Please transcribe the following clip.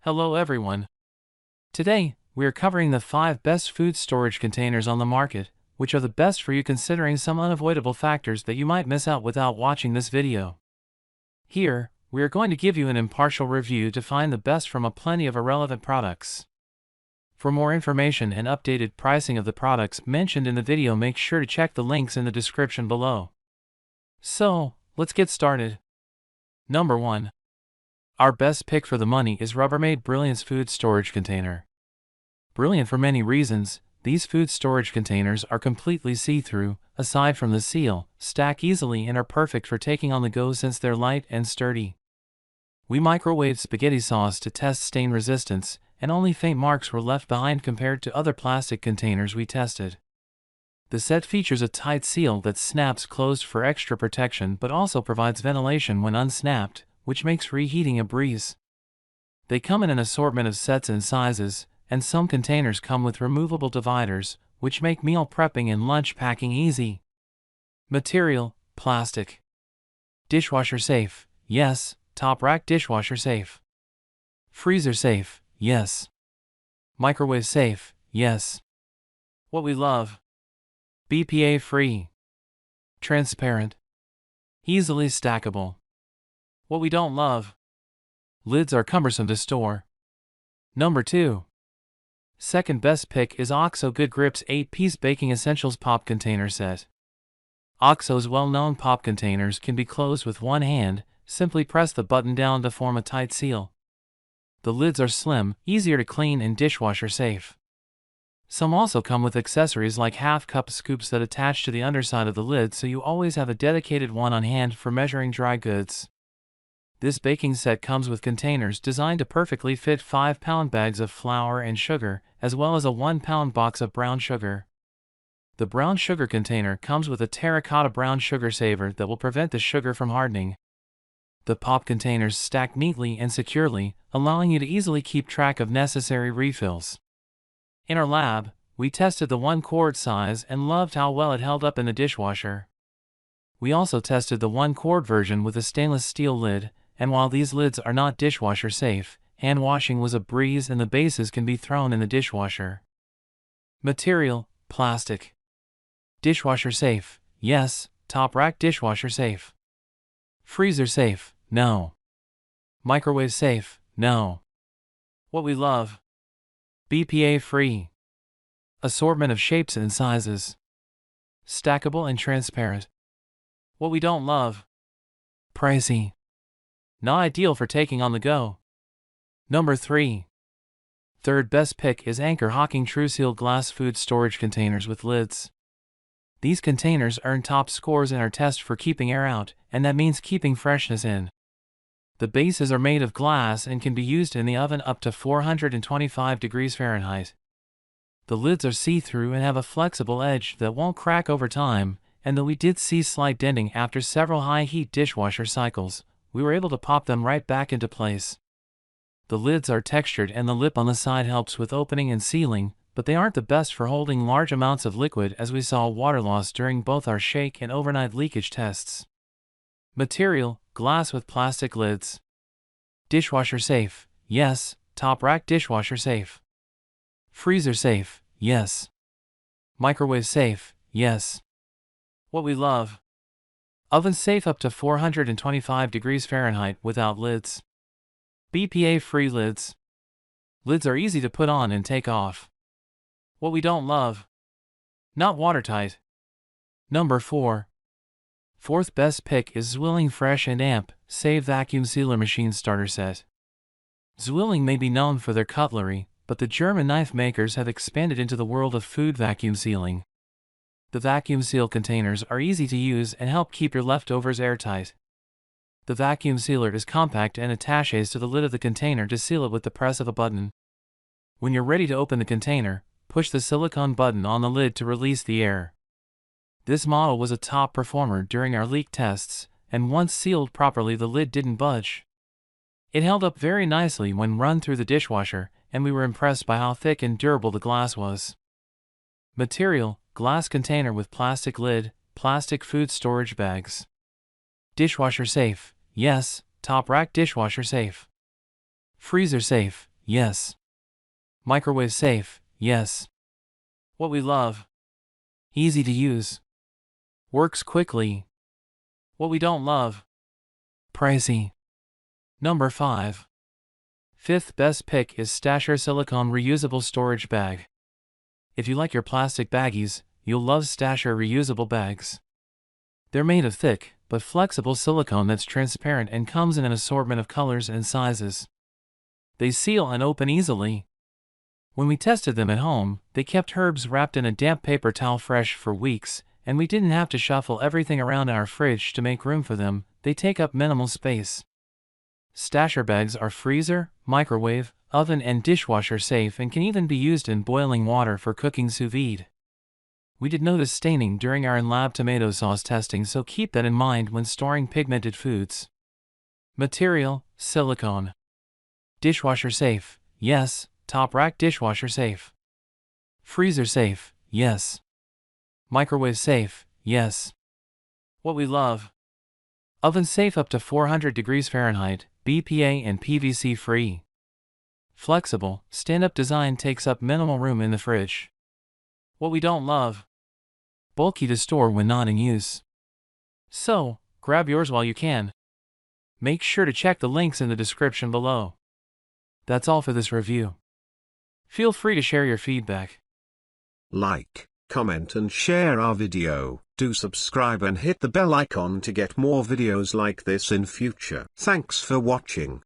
Hello everyone. Today, we are covering the 5 best food storage containers on the market, which are the best for you considering some unavoidable factors that you might miss out without watching this video. Here, we are going to give you an impartial review to find the best from a plenty of irrelevant products. For more information and updated pricing of the products mentioned in the video, make sure to check the links in the description below. So, let's get started. Number 1. Our best pick for the money is Rubbermaid Brilliance Food Storage Container. Brilliant for many reasons, these food storage containers are completely see-through, aside from the seal, stack easily and are perfect for taking on the go since they're light and sturdy. We microwaved spaghetti sauce to test stain resistance, and only faint marks were left behind compared to other plastic containers we tested. The set features a tight seal that snaps closed for extra protection but also provides ventilation when unsnapped, which makes reheating a breeze. They come in an assortment of sets and sizes, and some containers come with removable dividers, which make meal prepping and lunch packing easy. Material: plastic. Dishwasher safe: yes, top rack dishwasher safe. Freezer safe: yes. Microwave safe: yes. What we love: BPA free. Transparent. Easily stackable. What we don't love: lids are cumbersome to store. Number 2. Second best pick is OXO Good Grips 8-piece Baking Essentials Pop Container Set. OXO's well-known pop containers can be closed with one hand. Simply press the button down to form a tight seal. The lids are slim, easier to clean and dishwasher safe. Some also come with accessories like half-cup scoops that attach to the underside of the lid, so you always have a dedicated one on hand for measuring dry goods. This baking set comes with containers designed to perfectly fit 5-pound bags of flour and sugar, as well as a 1-pound box of brown sugar. The brown sugar container comes with a terracotta brown sugar saver that will prevent the sugar from hardening. The pop containers stack neatly and securely, allowing you to easily keep track of necessary refills. In our lab, we tested the 1-quart size and loved how well it held up in the dishwasher. We also tested the 1-quart version with a stainless steel lid, and while these lids are not dishwasher safe, hand washing was a breeze and the bases can be thrown in the dishwasher. Material: plastic. Dishwasher safe: yes, top rack dishwasher safe. Freezer safe: no. Microwave safe: no. What we love: BPA free. Assortment of shapes and sizes. Stackable and transparent. What we don't love: pricey. Not ideal for taking on the go. Number 3. Third best pick is Anchor Hocking TrueSeal Glass Food Storage Containers with Lids. These containers earned top scores in our test for keeping air out, and that means keeping freshness in. The bases are made of glass and can be used in the oven up to 425 degrees Fahrenheit. The lids are see-through and have a flexible edge that won't crack over time, and though we did see slight denting after several high-heat dishwasher cycles, we were able to pop them right back into place. The lids are textured and the lip on the side helps with opening and sealing, but they aren't the best for holding large amounts of liquid, as we saw water loss during both our shake and overnight leakage tests. Material: glass with plastic lids. Dishwasher safe: yes, top rack dishwasher safe. Freezer safe: yes. Microwave safe: yes. What we love: oven safe up to 425 degrees Fahrenheit without lids. BPA-free lids. Lids are easy to put on and take off. What we don't love: not watertight. Number 4. Fourth best pick is ZWILLING Fresh and Amp Save Vacuum Sealer Machine Starter Set. ZWILLING may be known for their cutlery, but the German knife makers have expanded into the world of food vacuum sealing. The vacuum seal containers are easy to use and help keep your leftovers airtight. The vacuum sealer is compact and attaches to the lid of the container to seal it with the press of a button. When you're ready to open the container, push the silicone button on the lid to release the air. This model was a top performer during our leak tests, and once sealed properly the lid didn't budge. It held up very nicely when run through the dishwasher, and we were impressed by how thick and durable the glass was. Material: glass container with plastic lid, plastic food storage bags. Dishwasher safe: yes, top rack dishwasher safe. Freezer safe: yes. Microwave safe, yes. What we love. Easy to use. Works quickly. What we don't love. Pricey. Number 5. Fifth best pick is Stasher Silicone Reusable Storage Bag. If you like your plastic baggies, you'll love Stasher reusable bags. They're made of thick, but flexible silicone that's transparent and comes in an assortment of colors and sizes. They seal and open easily. When we tested them at home, they kept herbs wrapped in a damp paper towel fresh for weeks, and we didn't have to shuffle everything around our fridge to make room for them. They take up minimal space. Stasher bags are freezer, microwave, oven and dishwasher safe and can even be used in boiling water for cooking sous vide. We did notice staining during our in-lab tomato sauce testing, so keep that in mind when storing pigmented foods. Material, silicone. Dishwasher safe, yes. Top rack dishwasher safe. Freezer safe, yes. Microwave safe, yes. What we love. Oven safe up to 400 degrees Fahrenheit, BPA and PVC free. Flexible, stand-up design takes up minimal room in the fridge. What we don't love. Bulky to store when not in use. So, grab yours while you can. Make sure to check the links in the description below. That's all for this review. Feel free to share your feedback. Like, comment and share our video. Do subscribe and hit the bell icon to get more videos like this in future. Thanks for watching.